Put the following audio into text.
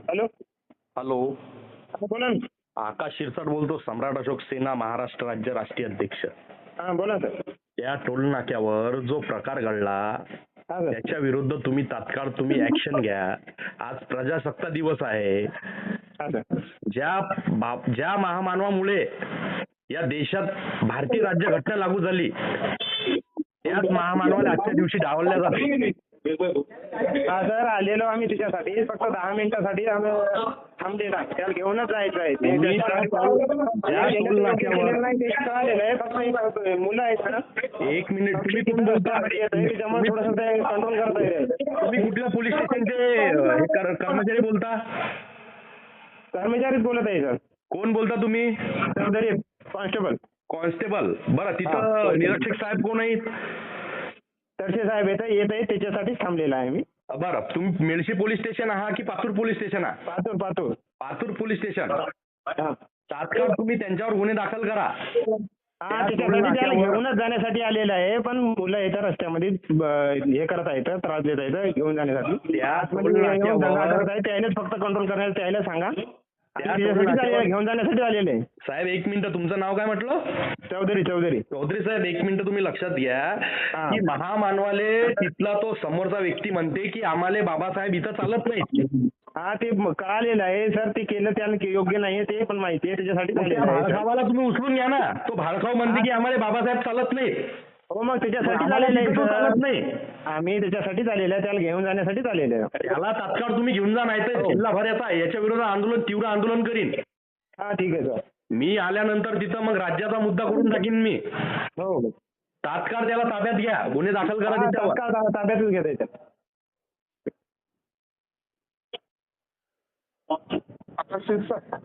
Hello. Hello. बोला ना. आकाश शिरसाट बोलतो, सम्राट अशोक सेना महाराष्ट्र राज्य राष्ट्रीय अध्यक्ष. हा बोला सर. या टोल नाक्यावर जो प्रकार घडला हा सर. त्याच्या विरुद्ध तात्काळ तुम्ही ऍक्शन घ्या. आज प्रजासत्ताक दिवस आहे. हा सर. ज्या महामानवामुळे या देशात भारतीय राज्यघटना लागू झाली त्याच महामानवाला आजच्या दिवशी डावलल्या जाते. हा सर, आलेलो आम्ही तिच्यासाठी फक्त 10 मिनिटासाठी आम्ही थांबलेला आहे. त्याला घेऊनच जायचं आहे. तुम्ही त्या टोल नाक्यावर मुलं आहेत ना. एक मिनिट, तुम्ही कोण बोलता? त्याच्यामुळे थोडंसं ते कंट्रोल करता येईल. तुम्ही कुठल्या पोलीस स्टेशनचे कर्मचारी बोलता? कर्मचारीच बोलत आहे सर. कोण बोलता तुम्ही? चौधरी कॉन्स्टेबल. कॉन्स्टेबल. बरं, तिथं निरीक्षक साहेब कोण आहेत? तरशे साहेब येत आहे, त्याच्यासाठीच थांबलेला आहे मी. बरं, तुम्ही मेळशी पोलीस स्टेशन आहात की पातूर पोलीस स्टेशन आहात? Patur Patur Patur police station. हा. तात्काळ तुम्ही त्यांच्यावर गुन्हे दाखल करा. हा, त्याच्यासाठी त्याला घेऊनच जाण्यासाठी आलेलं आहे, पण मुलं येतात रस्त्यामध्ये हे करत आहेत, त्रास देत आहेत घेऊन जाण्यासाठी. त्यानेच फक्त कंट्रोल करायला त्याला सांगा. घेऊन जाण्यासाठी आलेले आहे. साहेब एक मिनिट, तुमचं नाव काय म्हटलं? चौधरी. चौधरी साहेब एक मिनिट, तुम्ही लक्षात घ्या की महामानवाले तिथला तो समोरचा व्यक्ती म्हणते की आम्हाला बाबासाहेब इथं चालत नाही. हा, ते कळालेलं आहे सर. ते केलं त्याला योग्य नाहीये, ते पण माहिती आहे. त्याच्यासाठी भाडखावाला तुम्ही उचलून घ्या ना. तो भाडखाव म्हणते की आम्हाला बाबासाहेब चालत नाही. हो, मग त्याच्यासाठी आलेलं आहे. चालत नाही. आम्ही त्याच्यासाठीच आलेलं आहे, त्याला घेऊन जाण्यासाठीच आलेलं आहे. याला तात्काळ तुम्ही घेऊन जा, नाही तर जिल्हाभर याच्या विरोधात तीव्र आंदोलन करीन. हा, ठीक आहे सर. मी आल्यानंतर तिथं मग राज्याचा मुद्दा करून टाकीन मी. हो. तात्काळ त्याला ताब्यात घ्या, गुन्हे दाखल करा त्याच्यावर. ताब्यातच घ्या त्याच्यात. आकाश शिरसाट.